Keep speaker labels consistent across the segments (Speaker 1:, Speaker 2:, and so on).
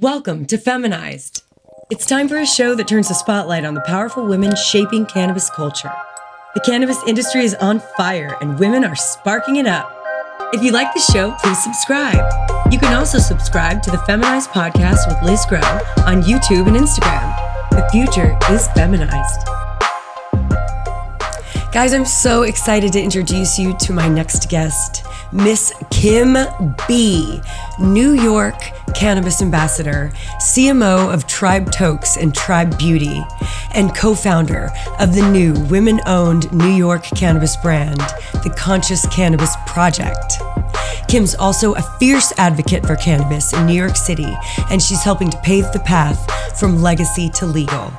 Speaker 1: Welcome to Feminized. It's time for a show that turns the spotlight on the powerful women shaping cannabis culture. The cannabis industry is on fire and women are sparking it up. If you like the show, please subscribe. You can also subscribe to the Feminized podcast with Liz Grow on YouTube and Instagram. The future is feminized. Guys, I'm so excited to introduce you to my next guest, Miss Kym B, New York Cannabis Ambassador, CMO of TribeTokes and Tribe Beauty, and co-founder of the new women-owned New York cannabis brand, the Conscious Cannabis Project. Kym's also a fierce advocate for cannabis in New York City, and she's helping to pave the path from legacy to legal.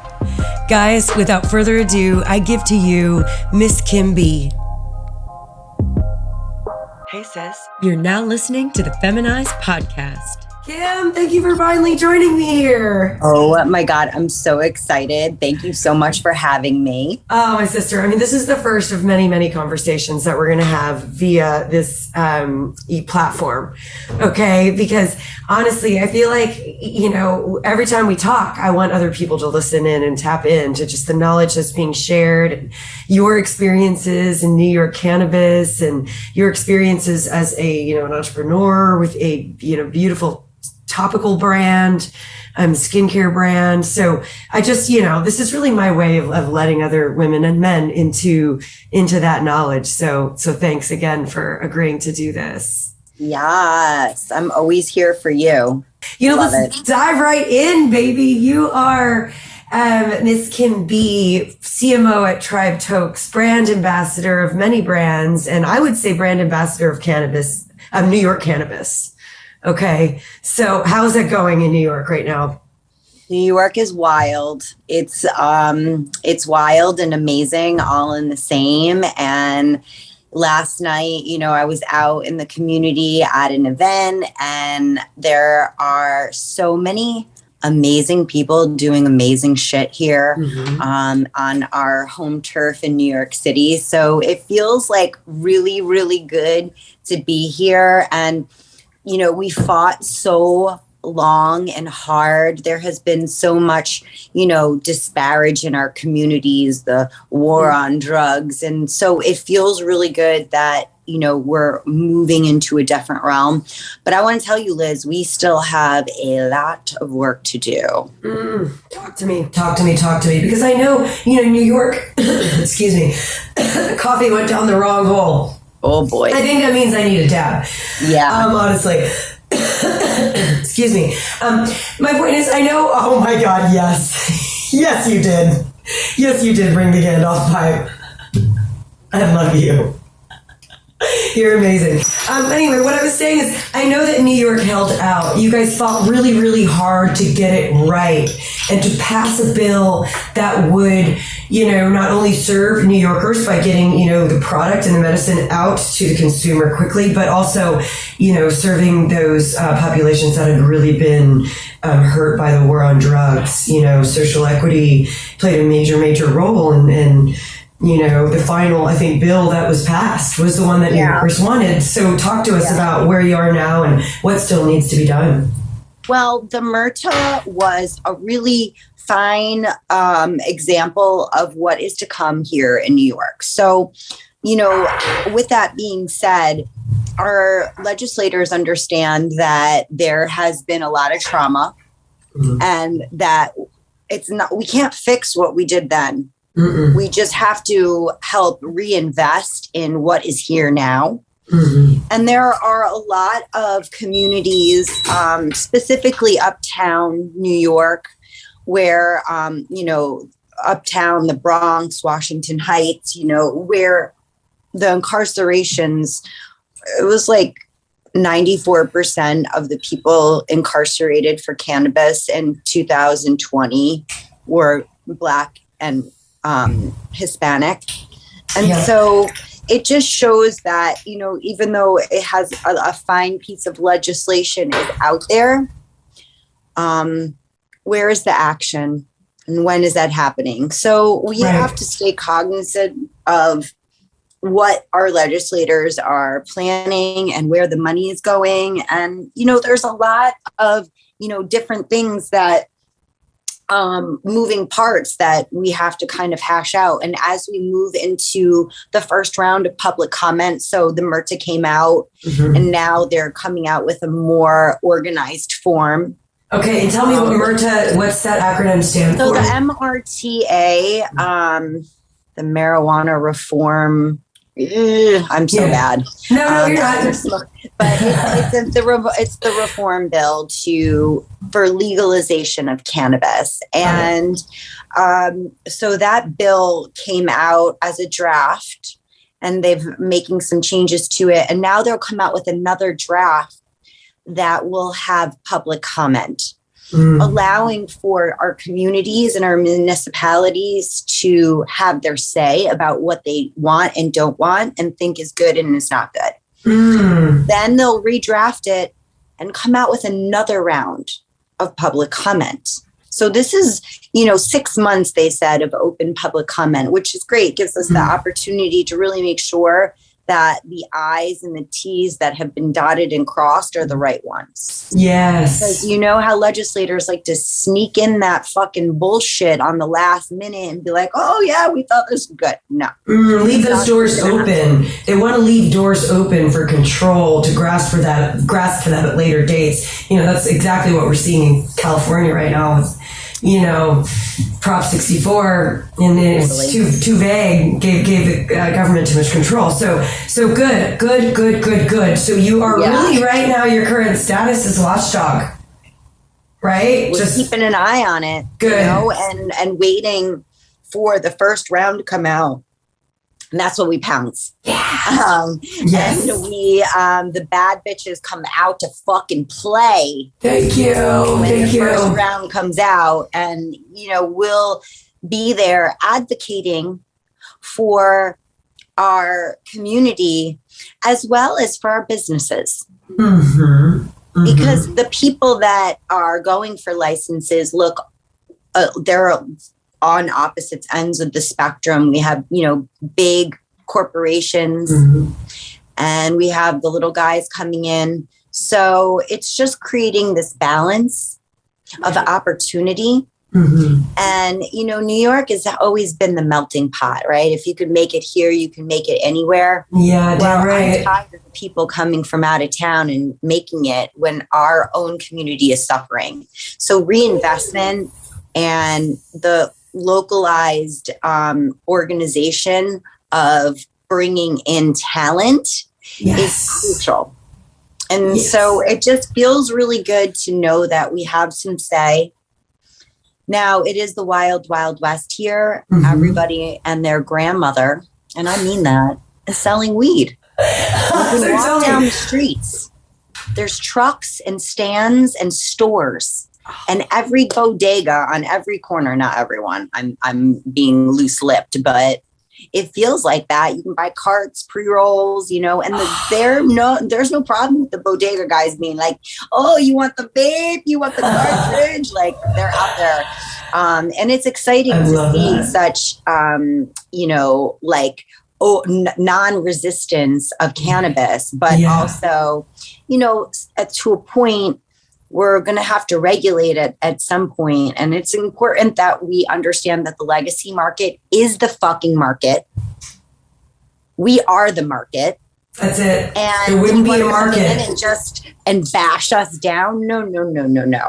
Speaker 1: Guys, without further ado, I give to you Miss Kym B. Hey, sis. You're now listening to the Feminized podcast. Kym, thank you for finally joining me here.
Speaker 2: Oh my God, I'm so excited. Thank you so much for having me.
Speaker 1: Oh, my sister. I mean, this is the first of many, many conversations that we're going to have via this platform. Okay. Because honestly, I feel like, every time we talk, I want other people to listen in and tap into just the knowledge that's being shared, and your experiences in New York cannabis and your experiences as an entrepreneur with a, beautiful topical brand, skincare brand. So I just, this is really my way of letting other women and men into that knowledge. So thanks again for agreeing to do this.
Speaker 2: Yes, I'm always here for you.
Speaker 1: Let's dive right in, baby. You are Miss Kym B, CMO at TribeTokes, brand ambassador of many brands, and I would say brand ambassador of cannabis, New York cannabis. Okay, so how's it going in New York right now?
Speaker 2: New York is wild. It's wild and amazing, all in the same. And last night, I was out in the community at an event, and there are so many amazing people doing amazing shit here on our home turf in New York City. So it feels like really, really good to be here. And we fought so long and hard. There has been so much, disparage in our communities, the war on drugs. And so it feels really good that, we're moving into a different realm. But I want to tell you, Liz, we still have a lot of work to do.
Speaker 1: Talk to me. Because I know, New York, excuse me, coffee went down the wrong hole.
Speaker 2: Oh boy.
Speaker 1: I think that means I need a dab.
Speaker 2: Yeah.
Speaker 1: Honestly. Excuse me. My point is, I know, oh my God, yes. Yes, you did. Yes, you did bring the Gandalf pipe. I love you. You're amazing. Anyway, what I was saying is, I know that New York held out. You guys fought really, really hard to get it right and to pass a bill that would, not only serve New Yorkers by getting, the product and the medicine out to the consumer quickly, but also, serving those populations that had really been hurt by the war on drugs. Social equity played a major, major role in the final, I think, bill that was passed was the one that New Yorkers wanted. So talk to us about where you are now and what still needs to be done.
Speaker 2: Well, the MRTA was a really fine example of what is to come here in New York. So, with that being said, our legislators understand that there has been a lot of trauma and that we can't fix what we did then. We just have to help reinvest in what is here now. And there are a lot of communities, specifically uptown New York, where, uptown, the Bronx, Washington Heights, where the incarcerations, it was like 94% of the people incarcerated for cannabis in 2020 were Black and Hispanic. And so it just shows that, even though it has a fine piece of legislation is out there, where is the action and when is that happening? So we have to stay cognizant of what our legislators are planning and where the money is going. And, there's a lot of, different things that moving parts that we have to kind of hash out. And as we move into the first round of public comment, so the MRTA came out and now they're coming out with a more organized form.
Speaker 1: Okay, and tell me what MRTA, what's that acronym stand for?
Speaker 2: So the MRTA, the marijuana reform. I'm so bad.
Speaker 1: No, you're not.
Speaker 2: But it's the reform bill for legalization of cannabis, and so that bill came out as a draft, and they've making some changes to it, and now they'll come out with another draft that will have public comment. Allowing for our communities and our municipalities to have their say about what they want and don't want and think is good and is not good. Then they'll redraft it and come out with another round of public comment. So this is, 6 months, they said, of open public comment, which is great. Gives us the opportunity to really make sure that the I's and the T's that have been dotted and crossed are the right ones.
Speaker 1: Yes.
Speaker 2: Because you know how legislators like to sneak in that fucking bullshit on the last minute and be like, oh yeah, we thought this was good. No.
Speaker 1: Leave those doors open. They want to leave doors open for control to grasp for that at later dates. That's exactly what we're seeing in California right now with, Prop 64, and it's too vague, gave the government too much control. So good. So you are really right now, your current status is watchdog, right?
Speaker 2: We're just keeping an eye on it,
Speaker 1: good.
Speaker 2: And waiting for the first round to come out. And that's when we pounce.
Speaker 1: Yes.
Speaker 2: And we, the bad bitches come out to fucking play.
Speaker 1: Thank you.
Speaker 2: When the first round comes out, and, we'll be there advocating for our community as well as for our businesses. Because the people that are going for licenses, look, they're on opposite ends of the spectrum. We have, big corporations and we have the little guys coming in. So it's just creating this balance of opportunity. And, New York has always been the melting pot, right? If you could make it here, you can make it anywhere.
Speaker 1: Yeah, damn right.
Speaker 2: I'm tired of people coming from out of town and making it when our own community is suffering. So reinvestment and the localized organization of bringing in talent is crucial. And so it just feels really good to know that we have some say. Now, it is the wild, wild west here. Everybody and their grandmother, and I mean that, is selling weed. You can walk down the streets. There's trucks and stands and stores. And every bodega on every corner, not everyone, I'm being loose-lipped, but it feels like that. You can buy carts, pre-rolls, and there's no problem with the bodega guys being like, oh, you want the vape? You want the cartridge? Like, they're out there. And it's exciting to see such, non-resistance of cannabis, but also, to a point, we're going to have to regulate it at some point. And it's important that we understand that the legacy market is the fucking market. We are the market.
Speaker 1: That's it.
Speaker 2: And
Speaker 1: there wouldn't be a market.
Speaker 2: And bash us down. No.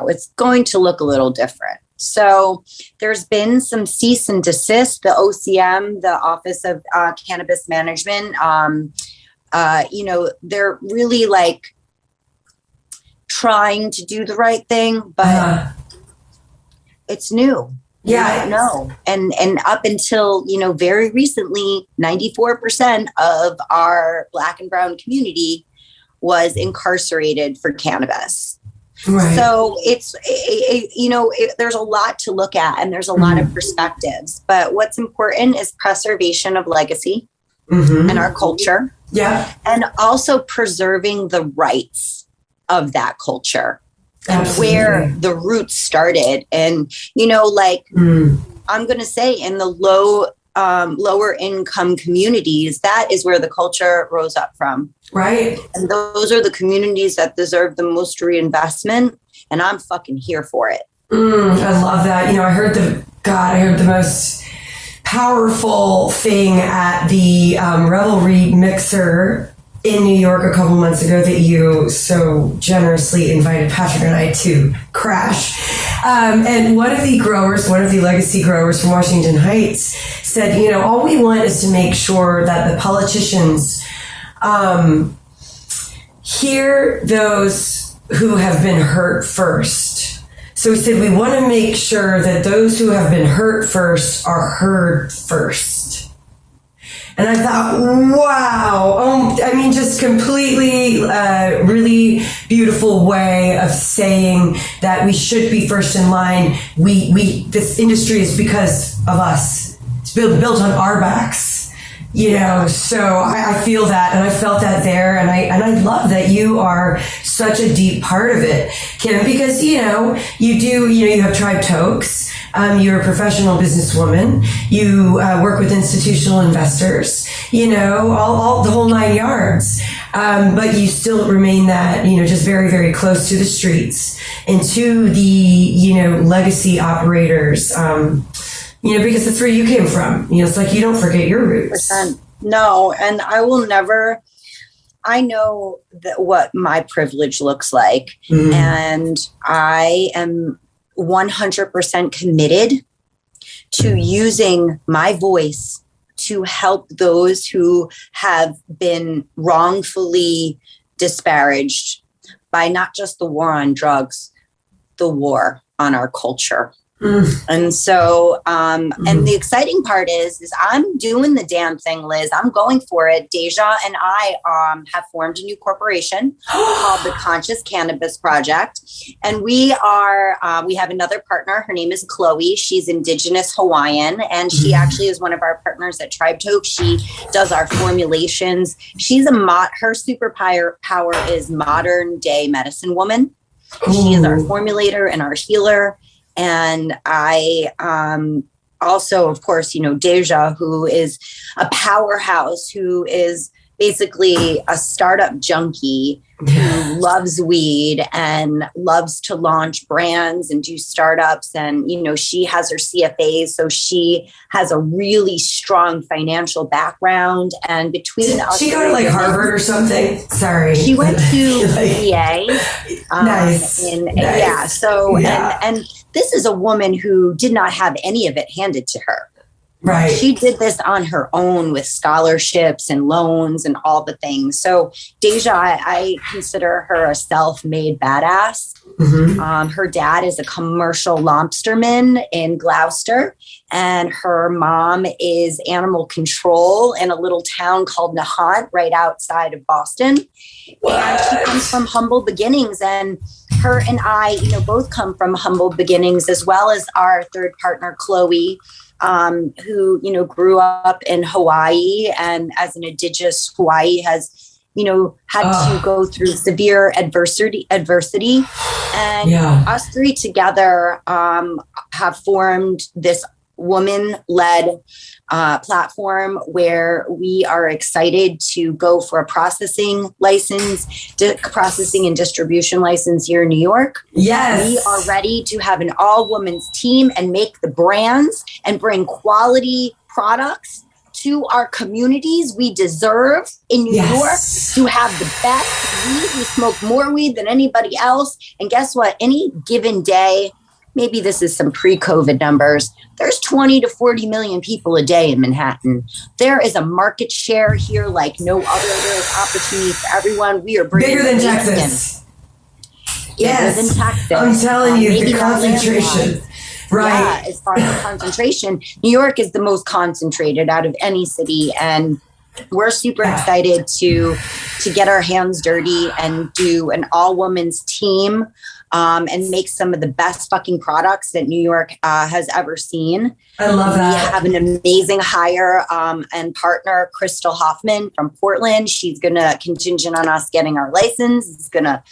Speaker 2: It's going to look a little different. So there's been some cease and desist. The OCM, the Office of Cannabis Management, they're really trying to do the right thing, but it's new.
Speaker 1: Yeah.
Speaker 2: No. And up until, very recently, 94% of our Black and brown community was incarcerated for cannabis.
Speaker 1: Right.
Speaker 2: So it's, there's a lot to look at and there's a lot of perspectives, but what's important is preservation of legacy and our culture. Yeah. And also preserving the rights of that culture. Absolutely. Where the roots started. And, I'm going to say in the lower income communities, that is where the culture rose up from. Right. And those are the communities that deserve the most reinvestment and I'm fucking here for it.
Speaker 1: I love that. I heard the most powerful thing at the Revelry Mixer in New York a couple months ago that you so generously invited Patrick and I to crash. And one of the legacy growers from Washington Heights said, all we want is to make sure that the politicians hear those who have been hurt first. So he said, we want to make sure that those who have been hurt first are heard first. And I thought, wow. Just completely, really beautiful way of saying that we should be first in line. This industry is because of us. It's built on our backs. So I feel that, and I felt that there, and I love that you are such a deep part of it, Kym, because you have TribeTokes. You're a professional businesswoman. You work with institutional investors. All the whole 9 yards. But you still remain that just very, very close to the streets and to the legacy operators. Because that's where you came from. It's like you don't forget your roots.
Speaker 2: 100%. No, and I will never. I know what my privilege looks like, and I am 100% committed to using my voice to help those who have been wrongfully disparaged by not just the war on drugs, the war on our culture. And so, and the exciting part is I'm doing the damn thing, Liz. I'm going for it. Deja and I have formed a new corporation called the Conscious Cannabis Project. And we have another partner. Her name is Chloe. She's Indigenous Hawaiian, and she actually is one of our partners at TribeTokes. She does our formulations. She's her superpower is modern day medicine woman. She is our formulator and our healer. And I also, of course, Deja, who is a powerhouse, who is basically a startup junkie who loves weed and loves to launch brands and do startups. And, she has her CFAs, so she has a really strong financial background. And between us,
Speaker 1: she go to Harvard or something. Sorry,
Speaker 2: she went to CA.
Speaker 1: Nice.
Speaker 2: Yeah. So and this is a woman who did not have any of it handed to her.
Speaker 1: Right.
Speaker 2: She did this on her own with scholarships and loans and all the things. So Deja, I consider her a self-made badass. Her dad is a commercial lobsterman in Gloucester, and her mom is animal control in a little town called Nahant right outside of Boston. What? And she comes from humble beginnings, and her and I, both come from humble beginnings, as well as our third partner, Chloe, who, grew up in Hawaii, and as an indigenous Hawaii has, had to go through severe adversity. And us three together have formed this woman-led platform where we are excited to go for a processing and distribution license here in New York.
Speaker 1: Yes.
Speaker 2: We are ready to have an all-women's team and make the brands and bring quality products to our communities. We deserve in New York to have the best weed. We smoke more weed than anybody else. And guess what? Any given day, maybe this is some pre-COVID numbers, there's 20 to 40 million people a day in Manhattan. There is a market share here like no other. There is opportunity for everyone. We are bringing
Speaker 1: bigger than Texas.
Speaker 2: Yes. Bigger than Texas.
Speaker 1: I'm telling you, the concentration. Right.
Speaker 2: Yeah, as far as concentration, New York is the most concentrated out of any city. And we're super excited to get our hands dirty and do an all-women's team and make some of the best fucking products that New York has ever seen.
Speaker 1: I love that.
Speaker 2: We have an amazing hire and partner, Crystal Hoffman from Portland. She's going to contingent on us getting our license. Is going to,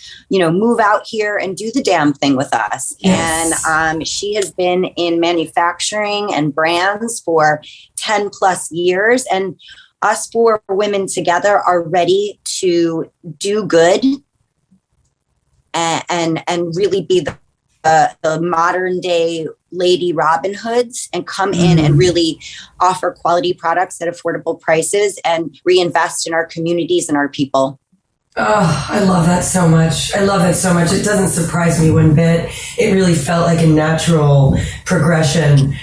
Speaker 2: move out here and do the damn thing with us. Yes. And she has been in manufacturing and brands for 10 plus years. And us four women together are ready to do good and really be the modern day Lady Robin Hoods and come in and really offer quality products at affordable prices and reinvest in our communities and our people.
Speaker 1: Oh, I love that so much. I love that so much. It doesn't surprise me one bit. It really felt like a natural progression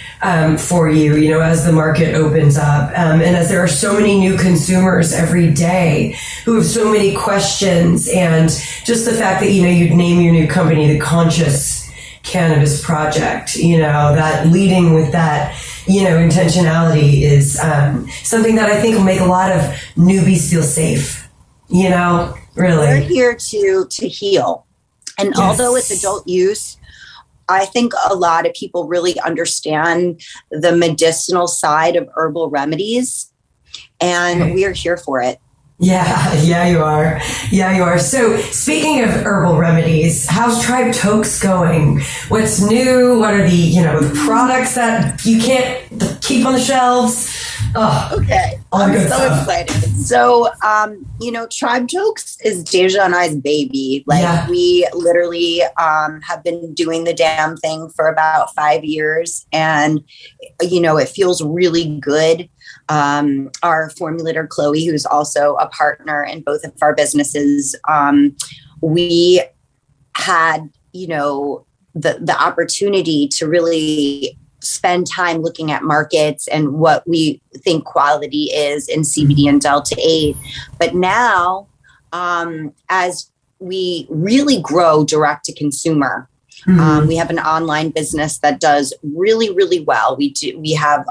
Speaker 1: for you, you know, as the market opens up. And as there are so many new consumers every day who have so many questions, and just the fact that, you know, you'd name your new company the Conscious Cannabis Project, you know, that leading with that, you know, intentionality is something that I think will make a lot of newbies feel safe. You know, really.
Speaker 2: We're here to heal. And although it's adult use, I think a lot of people really understand the medicinal side of herbal remedies, and we're here for it.
Speaker 1: Yeah, you are. Yeah, you are. So speaking of herbal remedies, how's TribeTokes going? What's new? What are the, you know, the products that you can't keep on the shelves? Oh,
Speaker 2: okay. I'm so excited. So, you know, TribeTokes is Deja and I's baby. Like we literally have been doing the damn thing for about 5 years, and, you know, it feels really good. Our formulator, Chloe, who's also a partner in both of our businesses, we had, you know, the opportunity to really spend time looking at markets and what we think quality is in CBD and Delta 8. But now, as we really grow direct to consumer, we have an online business that does really, really well. We have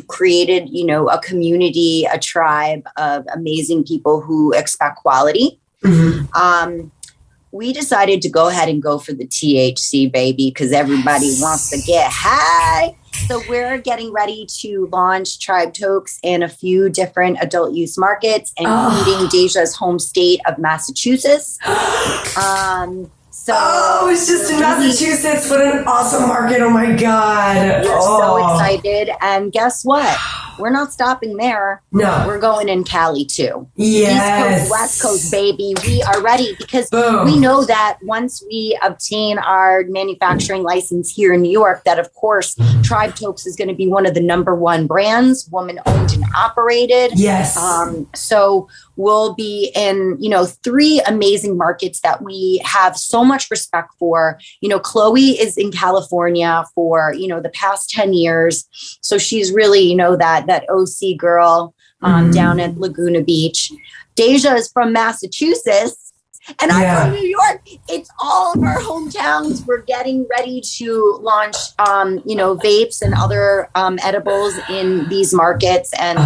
Speaker 2: created, you know, a community, a tribe of amazing people who expect quality. We decided to go ahead and go for the THC, baby, because everybody wants to get high. So we're getting ready to launch TribeTokes in a few different adult use markets, including Deja's home state of Massachusetts.
Speaker 1: It's just in Massachusetts. What an awesome market. Oh my God.
Speaker 2: We're so excited. And guess what? We're not stopping there.
Speaker 1: No.
Speaker 2: We're going in Cali too.
Speaker 1: Yes.
Speaker 2: East Coast, West Coast, baby. We are ready because we know that once we obtain our manufacturing license here in New York, that of course, TribeTokes is going to be one of the #1 brands, woman owned and operated.
Speaker 1: Yes.
Speaker 2: So we'll be in, you know, 3 amazing markets that we have so much respect for. You know, Chloe is in California for, you know, the past 10 years. So she's really, you know, that OC girl down at Laguna Beach. Deja is from Massachusetts, and I'm from New York. It's all of our hometowns. We're getting ready to launch, you know, vapes and other edibles in these markets. And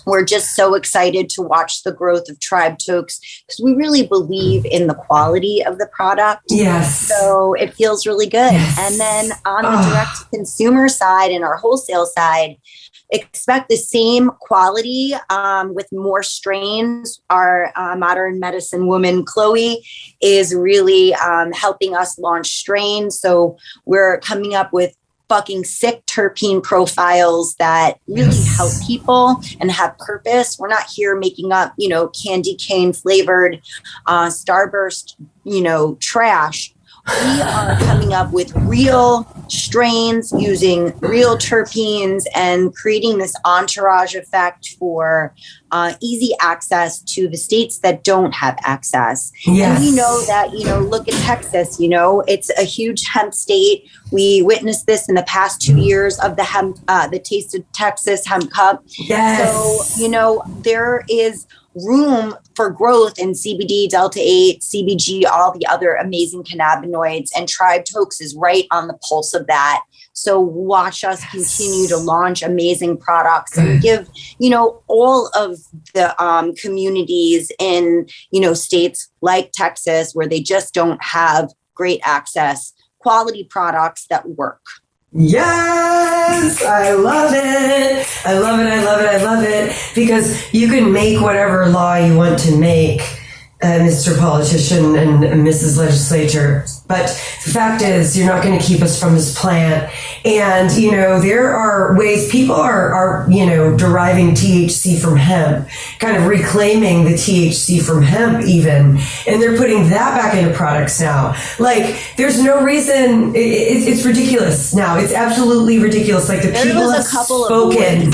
Speaker 2: we're just so excited to watch the growth of TribeTokes because we really believe in the quality of the product.
Speaker 1: Yes.
Speaker 2: So it feels really good. Yes. And then on the direct consumer side and our wholesale side, expect the same quality with more strains. Our modern medicine woman, Chloe, is really helping us launch strains. So we're coming up with fucking sick terpene profiles that really help people and have purpose. We're not here making up, you know, candy cane flavored Starburst, you know, trash. We are coming up with real strains using real terpenes and creating this entourage effect for easy access to the states that don't have access. Yes. And we know that, you know, look at Texas, you know, it's a huge hemp state. We witnessed this in the past 2 years of the hemp, the Taste of Texas Hemp Cup.
Speaker 1: Yes.
Speaker 2: So, you know, there is room for growth in CBD, Delta 8, CBG, all the other amazing cannabinoids, and TribeTokes is right on the pulse of that. So watch us continue to launch amazing products and give, you know, all of the communities in, you know, states like Texas where they just don't have great access, quality products that work.
Speaker 1: Yes, I love it. I love it. I love it. I love it. Because you can make whatever law you want to make, Mr. Politician and Mrs. Legislature. But the fact is, you're not going to keep us from this plant. And, you know, there are ways people are, you know, deriving THC from hemp, kind of reclaiming the THC from hemp even. And they're putting that back into products now. Like, there's no reason. It's ridiculous now. It's absolutely ridiculous. Like, the people have spoken.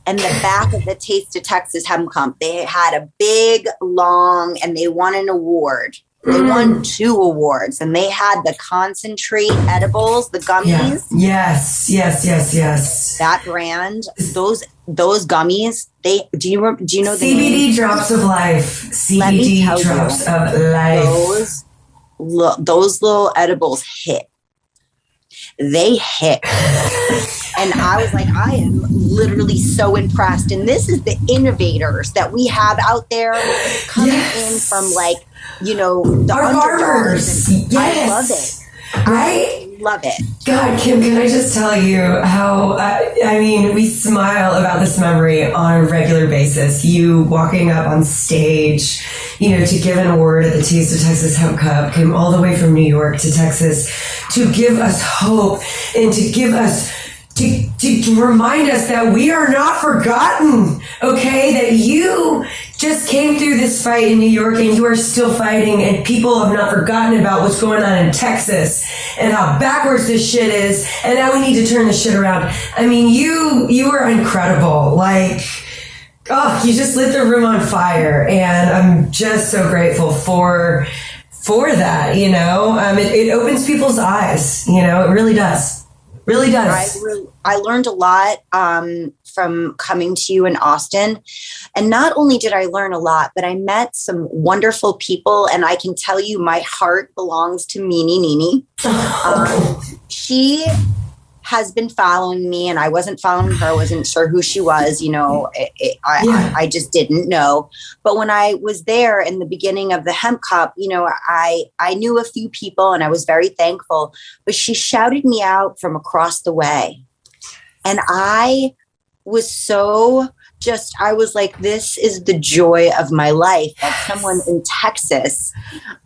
Speaker 2: And the back of the Taste of Texas Hemp Comp, they had a big, long, and they won an award. They won 2 awards, and they had the concentrate edibles, the gummies.
Speaker 1: Yeah. Yes.
Speaker 2: That brand, those gummies. Do you know the
Speaker 1: CBD drops of life? CBD drops of life.
Speaker 2: Those little edibles hit. They hit. And I was like, I am literally so impressed. And this is the innovators that we have out there coming in from, like, you know, the
Speaker 1: our farmers.
Speaker 2: Yes. I love it.
Speaker 1: Right?
Speaker 2: I love it.
Speaker 1: God, Kym, can I just tell you how, I mean, we smile about this memory on a regular basis. You walking up on stage, you know, to give an award at the Taste of Texas Hemp Cup, came all the way from New York to Texas to give us hope and to give us to remind us that we are not forgotten, okay? That you just came through this fight in New York and you are still fighting, and people have not forgotten about what's going on in Texas and how backwards this shit is, and now we need to turn this shit around. I mean, you were incredible. Like, oh, you just lit the room on fire, and I'm just so grateful for that, you know? It opens people's eyes, you know? It really does. Really does.
Speaker 2: I learned a lot from coming to you in Austin. And not only did I learn a lot, but I met some wonderful people. And I can tell you, my heart belongs to Meanie Nini. She has been following me, and I wasn't following her. I wasn't sure who she was. You know, I just didn't know. But when I was there in the beginning of the Hemp Cup, you know, I knew a few people, and I was very thankful. But she shouted me out from across the way. And I was so I was like, this is the joy of my life, that someone in Texas,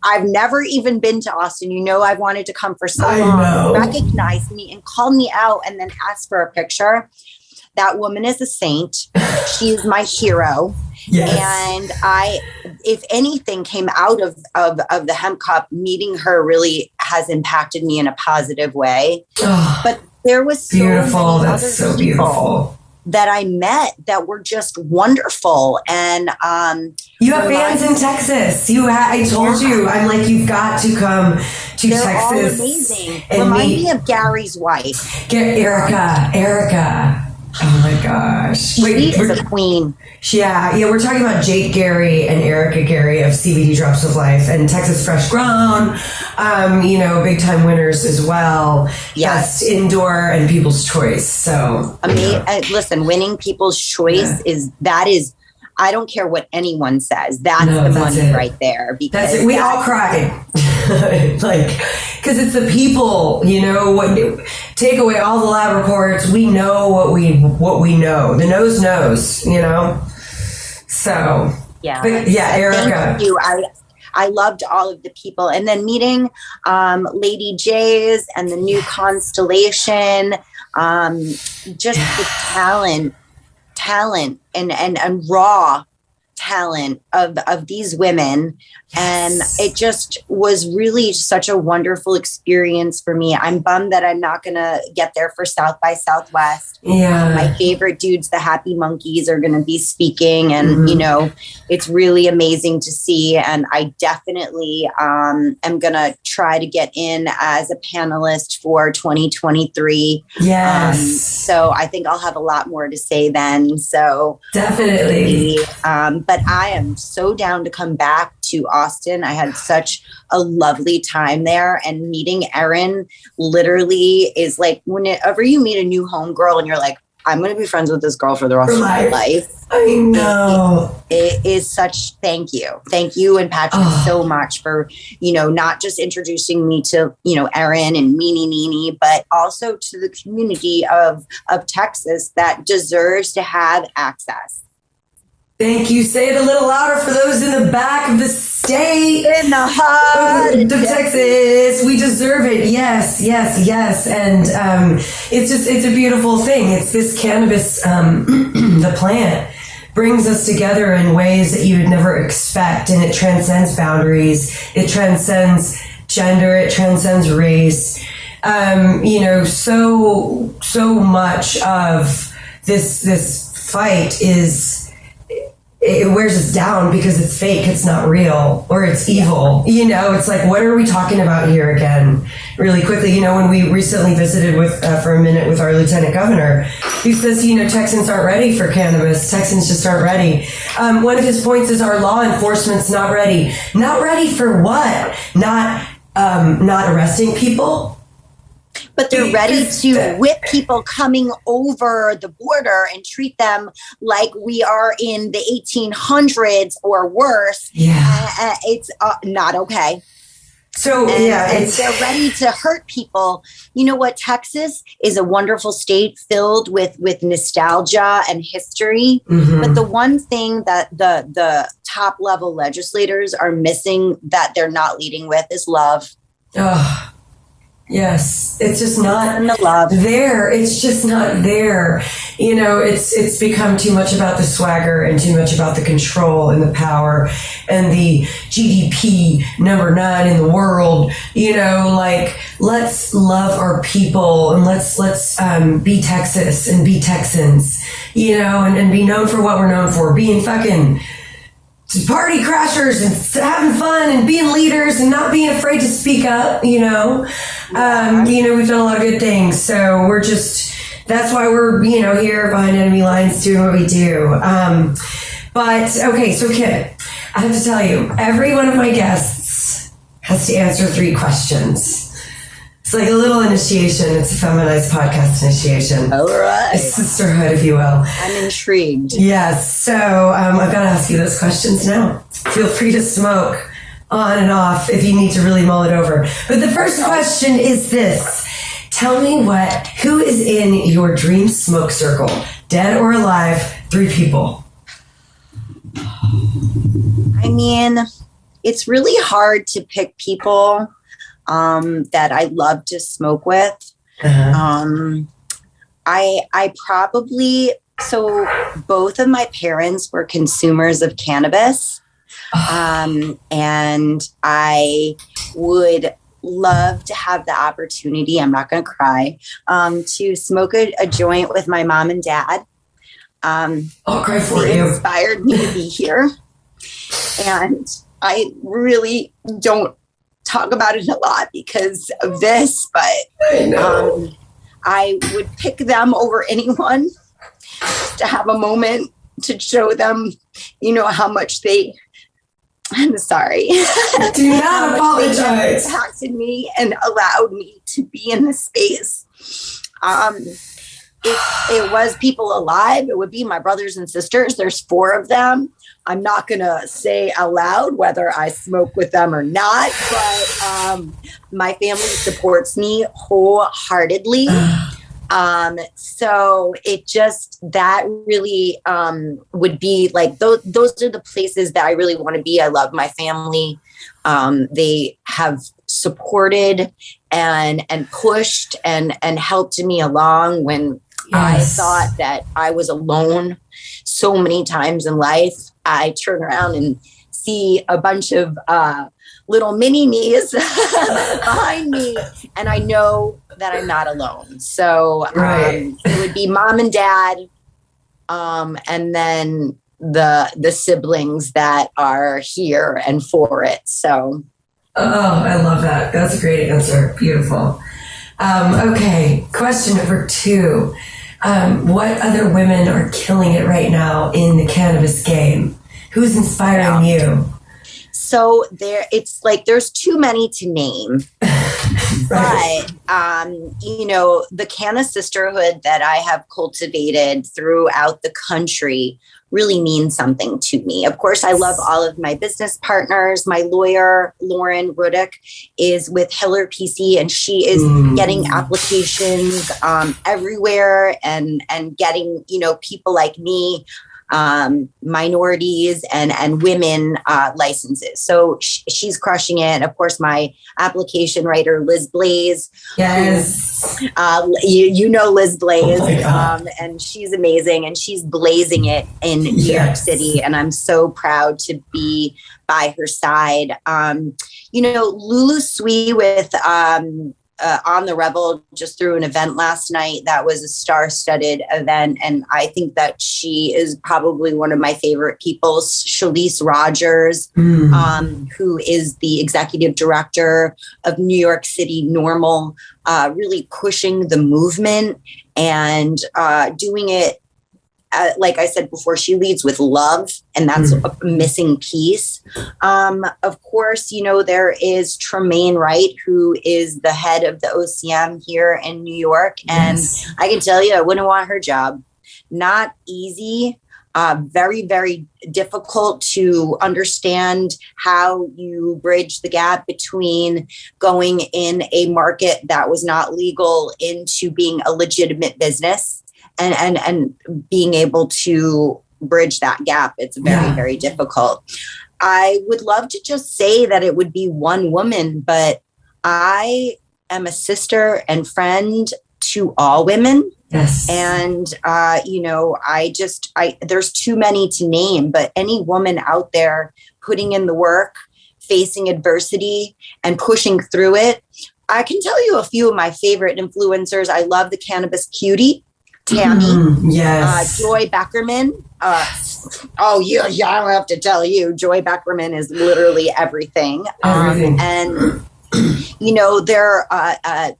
Speaker 2: I've never even been to Austin. You know, I've wanted to come for so long, recognized me and called me out and then asked for a picture. That woman is a saint. She's my hero. Yes. And if anything came out of the Hemp Cup, meeting her really has impacted me in a positive way. But there was so
Speaker 1: beautiful.
Speaker 2: many
Speaker 1: That's
Speaker 2: other
Speaker 1: so
Speaker 2: people
Speaker 1: beautiful
Speaker 2: that I met that were just wonderful. And
Speaker 1: you have fans in Texas. I told you, I'm like, you've got to come to
Speaker 2: they're
Speaker 1: Texas.
Speaker 2: All amazing. Remind me of Gary's wife.
Speaker 1: Erica. Oh my gosh.
Speaker 2: She is a queen.
Speaker 1: Yeah, we're talking about Jake Gary and Erica Gary of CBD Drops of Life and Texas Fresh Grown, you know, big time winners as well.
Speaker 2: Yes.
Speaker 1: Best indoor and People's Choice. So,
Speaker 2: I mean, listen, winning People's Choice is, I don't care what anyone says. That's the money right there. Because
Speaker 1: that's it. We all cried. Like, because it's the people, you know, take away all the lab reports. We know what we know. The knows, you know? So,
Speaker 2: yeah.
Speaker 1: But yeah, Erica.
Speaker 2: Thank you. I loved all of the people. And then meeting Lady J's and the new Constellation, just the talent and raw talent of these women. And it just was really such a wonderful experience for me. I'm bummed that I'm not going to get there for South by Southwest.
Speaker 1: Yeah.
Speaker 2: My favorite dudes, the Happy Monkeys, are going to be speaking. And, you know, it's really amazing to see. And I definitely am going to try to get in as a panelist for 2023.
Speaker 1: Yes.
Speaker 2: So I think I'll have a lot more to say then. So
Speaker 1: definitely.
Speaker 2: But I am so down to come back to Austin. I had such a lovely time there, and meeting Erin literally is like, whenever you meet a new homegirl and you're like, I'm going to be friends with this girl for the rest of my life.
Speaker 1: I know.
Speaker 2: It is such, thank you. Thank you and Patrick so much for, you know, not just introducing me to, you know, Erin and Meanie Nini, but also to the community of Texas that deserves to have access.
Speaker 1: Thank you. Say it a little louder for those in the back of the state.
Speaker 2: In the heart
Speaker 1: of Texas. We deserve it. Yes. And it's a beautiful thing. It's this cannabis, the plant brings us together in ways that you would never expect. And it transcends boundaries. It transcends gender. It transcends race. So much of this fight it wears us down because it's fake, it's not real, or it's evil. It's like, what are we talking about here again? Really quickly, when we recently visited for a minute with our lieutenant governor, he says, Texans aren't ready for cannabis. Texans just aren't ready. One of his points is our law enforcement's not ready. Not ready for what? Not arresting people.
Speaker 2: But they're ready to whip people coming over the border and treat them like we are in the 1800s or worse.
Speaker 1: Yeah.
Speaker 2: It's not okay.
Speaker 1: So,
Speaker 2: and they're ready to hurt people. You know what? Texas is a wonderful state filled with nostalgia and history. Mm-hmm. But the one thing that the top level legislators are missing that they're not leading with is love.
Speaker 1: Oh. Yes, it's just not
Speaker 2: love.
Speaker 1: there. It's just not there. It's become too much about the swagger and too much about the control and the power and the GDP number 9 in the world. Let's love our people and let's be Texas and be Texans, and be known for what we're known for, being fucking party crashers and having fun and being leaders and not being afraid to speak up, we've done a lot of good things. So that's why we're, here behind enemy lines doing what we do. But okay, so Kym, I have to tell you, every one of my guests has to answer 3 questions. It's like a little initiation. It's a feminized podcast initiation.
Speaker 2: All right.
Speaker 1: A sisterhood, if you will.
Speaker 2: I'm intrigued.
Speaker 1: Yes. So I've got to ask you those questions now. Feel free to smoke on and off if you need to really mull it over. But the first question is this. Tell me who is in your dream smoke circle? Dead or alive? 3 people.
Speaker 2: I mean, it's really hard to pick people that I love to smoke with. Uh-huh. I probably, so both of my parents were consumers of cannabis. And I would love to have the opportunity, I'm not going to cry, to smoke a joint with my mom and dad.
Speaker 1: I'll cry for
Speaker 2: they
Speaker 1: you.
Speaker 2: Inspired me to be here. And I really don't talk about it a lot because of this, but I would pick them over anyone just to have a moment to show them, how much I'm sorry.
Speaker 1: Do not apologize.
Speaker 2: They impacted me and allowed me to be in this space. If it was people alive, it would be my brothers and sisters. There's 4 of them. I'm not going to say out loud whether I smoke with them or not, but my family supports me wholeheartedly. So it that really would be like, those are the places that I really want to be. I love my family. They have supported and pushed and helped me along when I thought that I was alone so many times in life. I turn around and see a bunch of little mini me's behind me, and I know that I'm not alone. So it would be mom and dad, and then the siblings that are here and for it. So.
Speaker 1: Oh, I love that. That's a great answer. Beautiful. Okay, question number 2. What other women are killing it right now in the cannabis game? Who's inspiring you? So
Speaker 2: it's like there's too many to name. Right. But, the Canna sisterhood that I have cultivated throughout the country really means something to me. Of course, I love all of my business partners. My lawyer, Lauren Rudick, is with Hiller PC, and she is getting applications everywhere and getting, people like me minorities and women licenses. So she's crushing it. Of course, my application writer, Liz Blaze.
Speaker 1: Yes.
Speaker 2: You know Liz Blaze,
Speaker 1: Oh
Speaker 2: and she's amazing, and she's blazing it in New York City. And I'm so proud to be by her side. Lulu Sui with On the Rebel just threw an event last night that was a star-studded event, and I think that she is probably one of my favorite people. Shalise Rogers, who is the executive director of New York City Normal, really pushing the movement and doing it. Like I said before, she leads with love, and that's a missing piece. Of course, there is Tremaine Wright, who is the head of the OCM here in New York. And I can tell you, I wouldn't want her job. Not easy, very, very difficult to understand how you bridge the gap between going in a market that was not legal into being a legitimate business. And being able to bridge that gap. It's very, very difficult. I would love to just say that it would be one woman, but I am a sister and friend to all women.
Speaker 1: Yes.
Speaker 2: And, there's too many to name, but any woman out there putting in the work, facing adversity and pushing through it. I can tell you a few of my favorite influencers. I love the Cannabis Cutie. Tammy, Joy Beckerman. I don't have to tell you, Joy Beckerman is literally everything. They're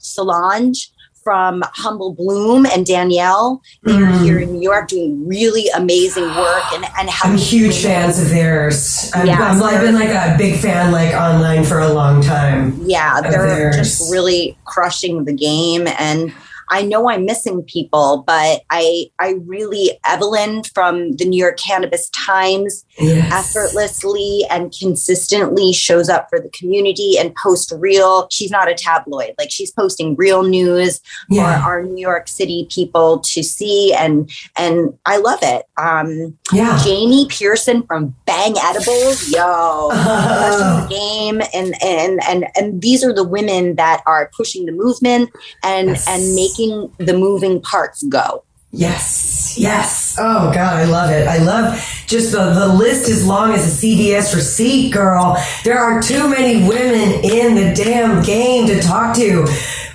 Speaker 2: Solange from Humble Bloom and Danielle. They're here in New York doing really amazing work and
Speaker 1: I'm huge fans of theirs. I've been like a big fan online for a long time.
Speaker 2: Yeah, they're just really crushing the game. And I know I'm missing people, but I really, Evelyn from the New York Cannabis Times, effortlessly and consistently shows up for the community and posts real. She's not a tabloid. Like, she's posting real news for our New York City people to see. And I love it. Jamie Pearson from Bang Edibles. Pushing the game. And these are the women that are pushing the movement and making the moving parts go.
Speaker 1: Yes. Oh God, I love it. I love just the list as long as a CVS receipt, girl. There are too many women in the damn game to talk to,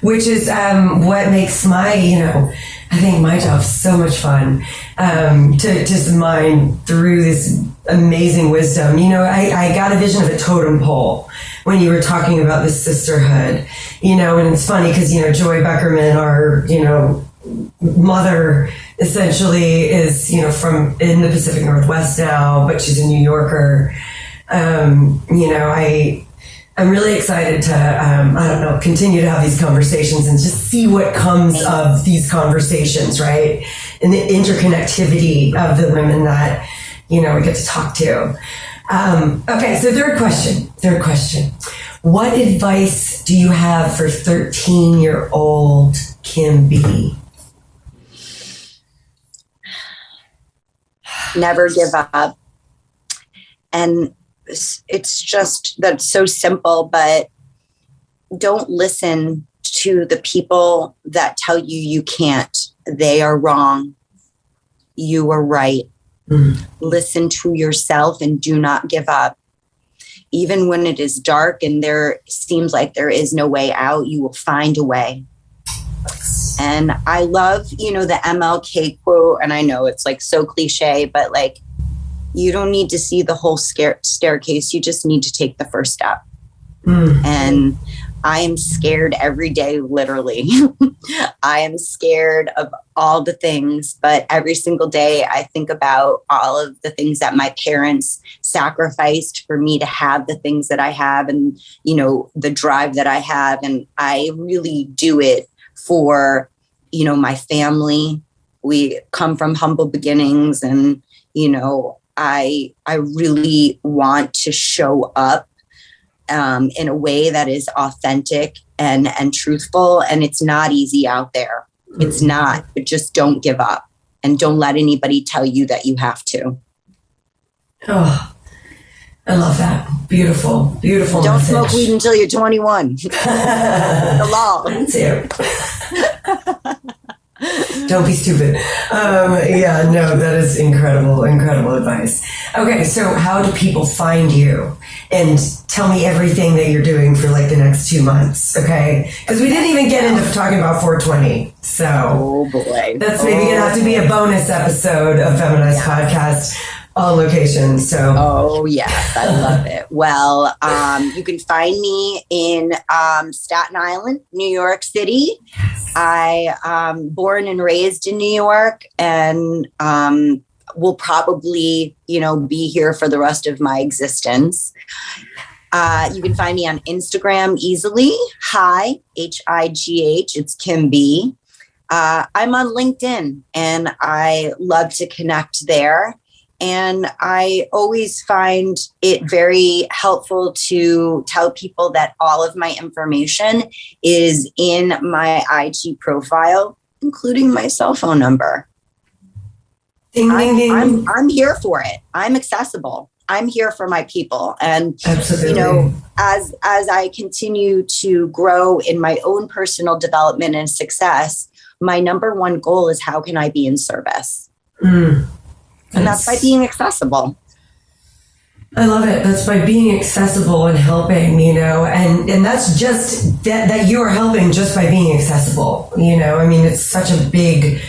Speaker 1: which is what makes I think my job so much fun, to just mine through this amazing wisdom. I got a vision of a totem pole when you were talking about the sisterhood, and it's funny because, Joy Beckerman, our, mother essentially is, from in the Pacific Northwest now, but she's a New Yorker. I'm really excited to, continue to have these conversations and just see what comes of these conversations, right? And the interconnectivity of the women that, we get to talk to. Okay, so third question. What advice do you have for 13-year-old Kym B?
Speaker 2: Never give up. And it's just, that's so simple, but don't listen to the people that tell you can't. They are wrong. You are right. Listen to yourself and do not give up. Even when it is dark and there seems like there is no way out, you will find a way. And I love, the MLK quote, and I know it's like so cliche, but like, you don't need to see the whole staircase. You just need to take the first step. And I am scared every day, literally. I am scared of all the things, but every single day I think about all of the things that my parents sacrificed for me to have the things that I have and, the drive that I have. And I really do it for, my family. We come from humble beginnings and, I really want to show up in a way that is authentic and truthful. And it's not easy out there. It's not, but just don't give up and don't let anybody tell you that you have to.
Speaker 1: Oh, I love that. Beautiful, beautiful
Speaker 2: Don't
Speaker 1: message.
Speaker 2: smoke weed until you're 21. The law.
Speaker 1: That's it. Don't be stupid. Yeah, no, that is incredible advice. Okay, so how do people find you? And tell me everything that you're doing for like the next 2 months, okay? Because we didn't even get into talking about 420. So
Speaker 2: oh boy,
Speaker 1: that's maybe gonna have to be a bonus episode of Feminized Podcast on location. So
Speaker 2: oh yes, I love it. Well, you can find me in Staten Island, New York City. I born and raised in New York, and will probably, be here for the rest of my existence. You can find me on Instagram easily. Hi, High. It's Kym B. I'm on LinkedIn, and I love to connect there. And I always find it very helpful to tell people that all of my information is in my IG profile, including my cell phone number.
Speaker 1: ding, ding, ding.
Speaker 2: I'm here for it. I'm accessible. I'm here for my people. And,
Speaker 1: Absolutely.
Speaker 2: as I continue to grow in my own personal development and success, my number one goal is how can I be in service? And that's by being accessible.
Speaker 1: I love it. That's by being accessible and helping, and that's just that you are helping just by being accessible. I mean, it's such a big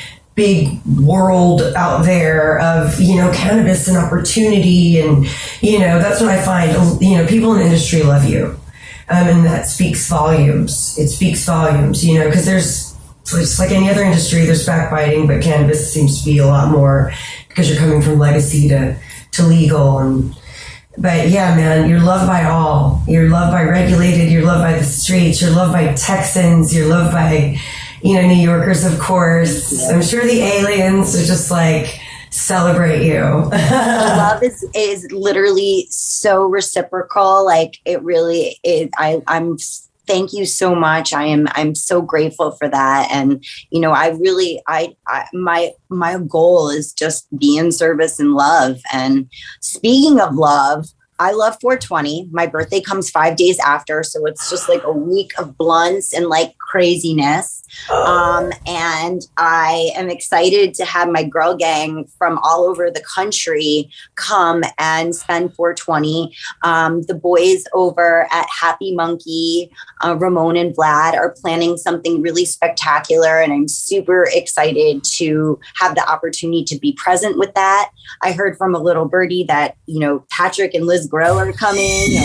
Speaker 1: world out there of, cannabis and opportunity. And, that's what I find, people in the industry love you. And that speaks volumes. It speaks volumes, because there's, just like any other industry, there's backbiting, but cannabis seems to be a lot more because you're coming from legacy to legal. But yeah, man, you're loved by all. You're loved by regulated. You're loved by the streets. You're loved by Texans. You're loved by, New Yorkers, of course. Yeah. I'm sure the aliens are just like celebrate you.
Speaker 2: Love is literally so reciprocal. Like it really is. I'm thank you so much. I'm so grateful for that. And, my goal is just be in service and love. And speaking of love, I love 420. My birthday comes 5 days after. So it's just like a week of blunts and like craziness. And I am excited to have my girl gang from all over the country come and spend 420. The boys over at Happy Monkey, Ramon and Vlad, are planning something really spectacular. And I'm super excited to have the opportunity to be present with that. I heard from a little birdie that, Patrick and Liz Grow are coming,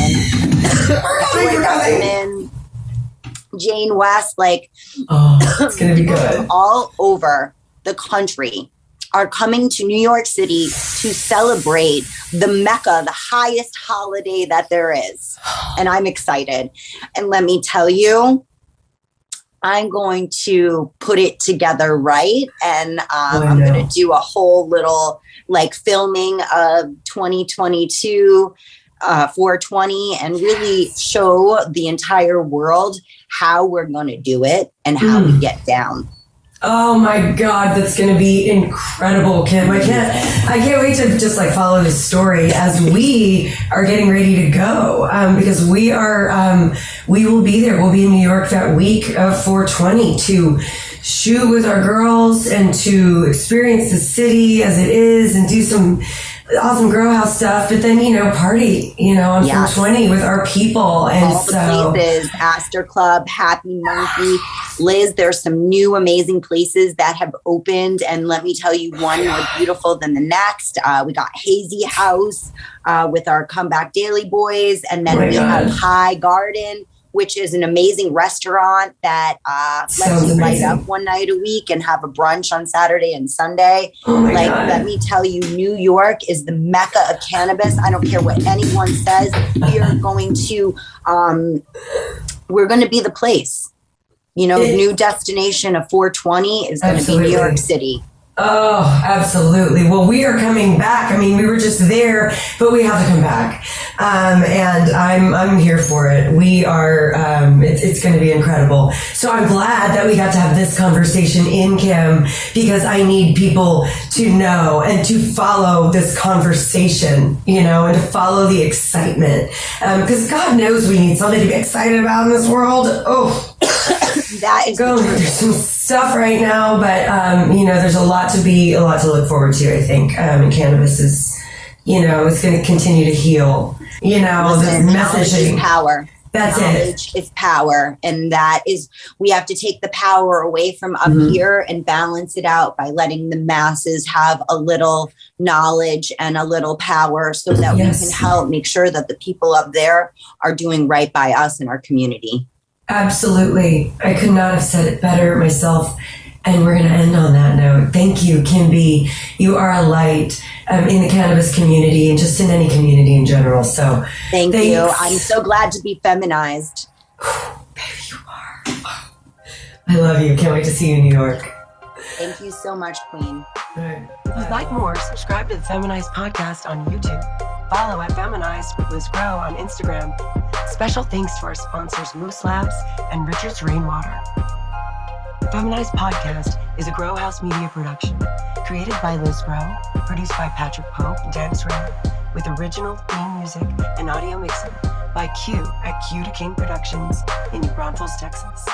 Speaker 2: and Jane West,
Speaker 1: it's gonna be good.
Speaker 2: All over the country are coming to New York City to celebrate the Mecca, the highest holiday that there is. And I'm excited. And let me tell you, I'm going to put it together right. And I'm going to do a whole little filming of 2022 420 and really show the entire world how we're going to do it and how we get down.
Speaker 1: Oh my God, that's going to be incredible, Kym. I can't wait to just follow this story as we are getting ready to go, because we will be there. We'll be in New York that week of 420 to shoot with our girls and to experience the city as it is and do some awesome grow house stuff, but then, party, on 420 with our people. And
Speaker 2: all the places, Astor Club, Happy Monkey, Liz, there's some new amazing places that have opened. And let me tell you, one more beautiful than the next. We got Hazy House with our Comeback Daily Boys. And then we have High Garden, which is an amazing restaurant that lets you light up one night a week and have a brunch on Saturday and Sunday.
Speaker 1: Oh my God.
Speaker 2: Let me tell you, New York is the Mecca of cannabis. I don't care what anyone says. We're going to be the place. New destination of 420 is going to be New York City.
Speaker 1: Oh, absolutely. Well, we are coming back. I mean, we were just there, but we have to come back. And I'm here for it. We are, it's going to be incredible. So I'm glad that we got to have this conversation in Kym, because I need people to know and to follow this conversation, and to follow the excitement. Because God knows we need something to be excited about in this world. Oh,
Speaker 2: that is
Speaker 1: going through some stuff right now, but there's a lot to look forward to. I think, and cannabis is, it's going to continue to heal.
Speaker 2: Listen,
Speaker 1: the
Speaker 2: knowledge
Speaker 1: messaging,
Speaker 2: is power.
Speaker 1: That's
Speaker 2: knowledge is power, and that is, we have to take the power away from up here and balance it out by letting the masses have a little knowledge and a little power, so that we can help make sure that the people up there are doing right by us and our community.
Speaker 1: Absolutely. I could not have said it better myself. And we're going to end on that note. Thank you, Kym B. You are a light in the cannabis community and just in any community in general. So
Speaker 2: thank you. I'm so glad to be feminized.
Speaker 1: Baby, you are. I love you. Can't wait to see you in New York.
Speaker 2: Thank you so much, Queen.
Speaker 1: Right. If you'd like more, subscribe to the Feminized podcast on YouTube. Follow at Feminized with Liz Grow on Instagram. Special thanks to our sponsors, Moose Labs and Richard's Rainwater. The Feminized podcast is a Grow House Media production, created by Liz Grow, produced by Patrick Pope and Dan Sram, with original theme music and audio mixing by Q at Q to King Productions in New Braunfels, Texas.